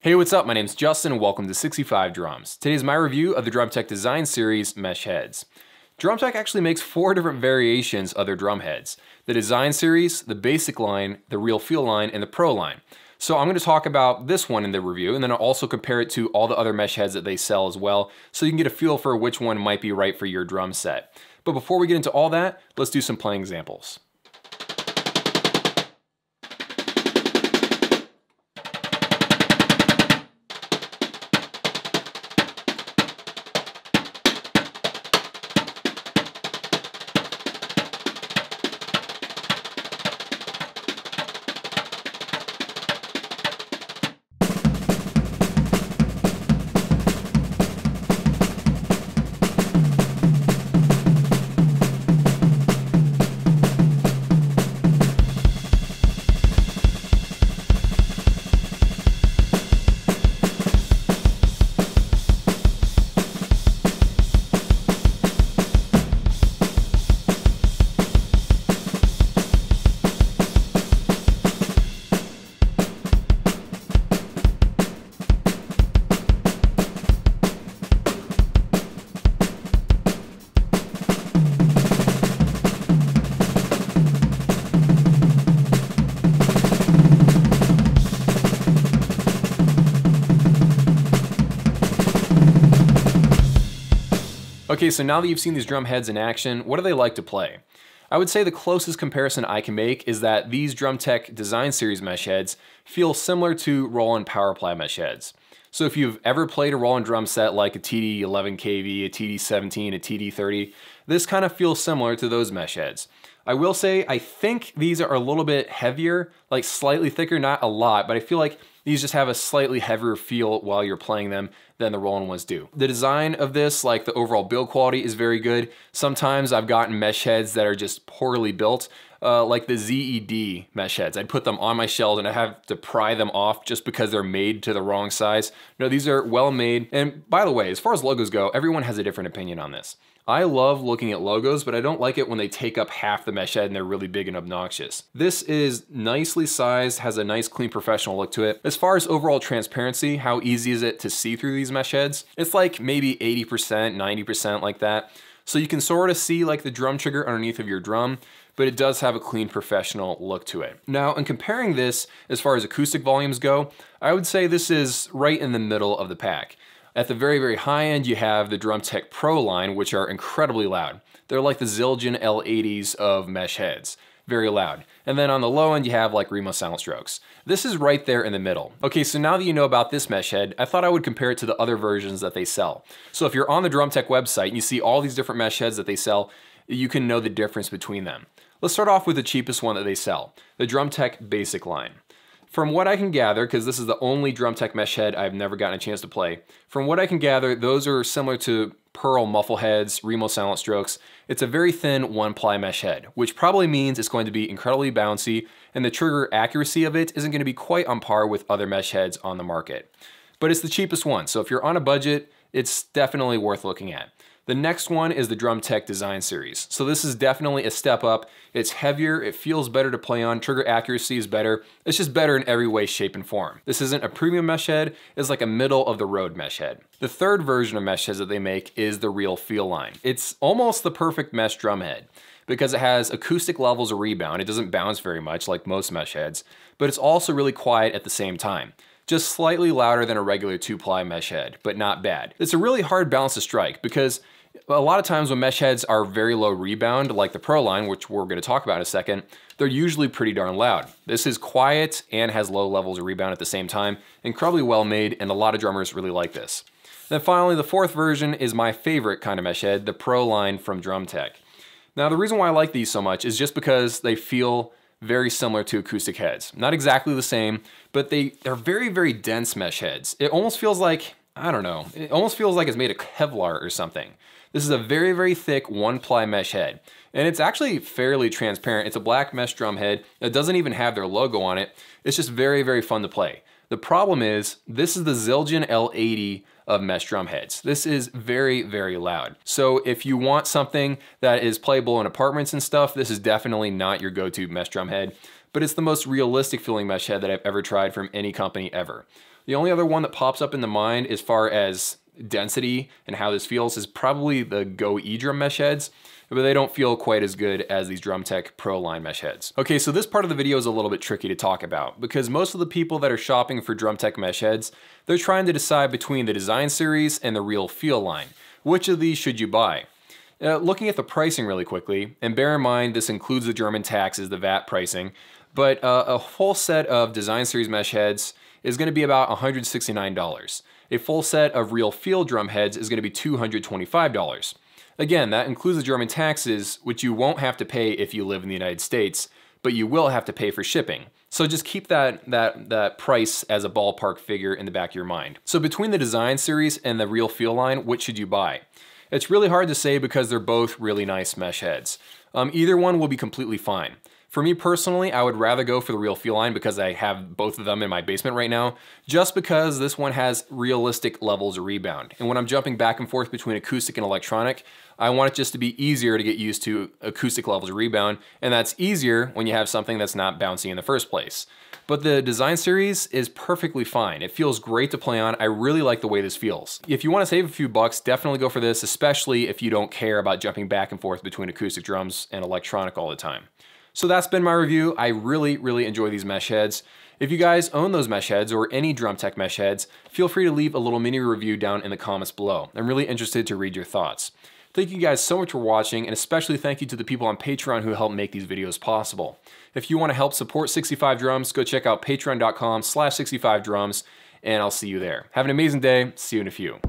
Hey, what's up? My name's Justin and welcome to 65 Drums. Today's my review of the Drumtec Design Series mesh heads. Drumtec actually makes 4 different variations of their drum heads: the Design Series, the Basic line, the Real Feel line, and the Pro line. So I'm going to talk about this one in the review, and then I'll also compare it to all the other mesh heads that they sell as well, so you can get a feel for which one might be right for your drum set. But before we get into all that, let's do some playing examples. Okay, so now that you've seen these drum heads in action, what do they like to play? I would say the closest comparison I can make is that these Drumtec Design Series mesh heads feel similar to Roland Powerply mesh heads. So if you've ever played a Roland drum set like a TD11KV, a TD17, a TD30, this kind of feels similar to those mesh heads. I will say I think these are a little bit heavier, like slightly thicker, not a lot, but I feel like these just have a slightly heavier feel while you're playing them than the Roland ones do. The design of this, like the overall build quality, is very good. Sometimes I've gotten mesh heads that are just poorly built, like the ZED mesh heads. I'd put them on my shelves and I have to pry them off just because they're made to the wrong size. No, these are well made. And by the way, as far as logos go, everyone has a different opinion on this. I love looking at logos, but I don't like it when they take up half the mesh head and they're really big and obnoxious. This is nicely sized, has a nice, clean, professional look to it. As far as overall transparency, how easy is it to see through these mesh heads? It's like maybe 80%, 90% like that. So you can sort of see like the drum trigger underneath of your drum, but it does have a clean, professional look to it. Now, in comparing this as far as acoustic volumes go, I would say this is right in the middle of the pack. At the very, very high end, you have the Drumtec Pro line, which are incredibly loud. They're like the Zildjian L80s of mesh heads. Very loud. And then on the low end, you have like Remo Silent Strokes. This is right there in the middle. Okay, so now that you know about this mesh head, I thought I would compare it to the other versions that they sell. So if you're on the Drumtec website and you see all these different mesh heads that they sell, you can know the difference between them. Let's start off with the cheapest one that they sell, the Drumtec Basic line. From what I can gather, because this is the only Drumtec mesh head I've never gotten a chance to play, from what I can gather, those are similar to Pearl muffle heads, Remo Silent Strokes. It's a very thin 1-ply mesh head, which probably means it's going to be incredibly bouncy, and the trigger accuracy of it isn't going to be quite on par with other mesh heads on the market. But it's the cheapest one, so if you're on a budget, it's definitely worth looking at. The next one is the Drumtec Design Series. So this is definitely a step up. It's heavier, it feels better to play on, trigger accuracy is better. It's just better in every way, shape, and form. This isn't a premium mesh head, it's like a middle of the road mesh head. The third version of mesh heads that they make is the Real Feel line. It's almost the perfect mesh drum head because it has acoustic levels of rebound. It doesn't bounce very much like most mesh heads, but it's also really quiet at the same time. Just slightly louder than a regular 2-ply mesh head, but not bad. It's a really hard balance to strike because a lot of times when mesh heads are very low rebound, like the Pro line, which we're going to talk about in a second, they're usually pretty darn loud. This is quiet and has low levels of rebound at the same time, incredibly well made, and a lot of drummers really like this. Then finally, the fourth version is my favorite kind of mesh head, the Pro line from Drumtec. Now the reason why I like these so much is just because they feel very similar to acoustic heads. Not exactly the same, but they're very, very dense mesh heads. It almost feels like, I don't know, it almost feels like it's made of Kevlar or something. This is a very, very thick 1-ply mesh head, and it's actually fairly transparent. It's a black mesh drum head. It doesn't even have their logo on it. It's just very, very fun to play. The problem is, this is the Zildjian L80 of mesh drum heads. This is very, very loud. So if you want something that is playable in apartments and stuff, this is definitely not your go-to mesh drum head, but it's the most realistic feeling mesh head that I've ever tried from any company ever. The only other one that pops up in the mind as far as density and how this feels is probably the Go E-Drum mesh heads, but they don't feel quite as good as these Drumtec Pro line mesh heads. Okay, so this part of the video is a little bit tricky to talk about because most of the people that are shopping for Drumtec mesh heads, they're trying to decide between the design series and the Real Feel line. Which of these should you buy? Looking at the pricing really quickly, and bear in mind this includes the German taxes, the VAT pricing, but a full set of design series mesh heads is going to be about $169. A full set of Real Feel drum heads is going to be $225. Again, that includes the German taxes, which you won't have to pay if you live in the United States, but you will have to pay for shipping. So just keep that price as a ballpark figure in the back of your mind. So between the design series and the Real Feel line, which should you buy? It's really hard to say because they're both really nice mesh heads. Either one will be completely fine. For me personally, I would rather go for the Real Feel line because I have both of them in my basement right now, just because this one has realistic levels of rebound. And when I'm jumping back and forth between acoustic and electronic, I want it just to be easier to get used to acoustic levels of rebound, and that's easier when you have something that's not bouncy in the first place. But the design series is perfectly fine. It feels great to play on. I really like the way this feels. If you want to save a few bucks, definitely go for this, especially if you don't care about jumping back and forth between acoustic drums and electronic all the time. So that's been my review. I really enjoy these mesh heads. If you guys own those mesh heads or any Drumtec mesh heads, feel free to leave a little mini review down in the comments below. I'm really interested to read your thoughts. Thank you guys so much for watching, and especially thank you to the people on Patreon who help make these videos possible. If you want to help support 65 Drums, go check out patreon.com/65drums, and I'll see you there. Have an amazing day. See you in a few.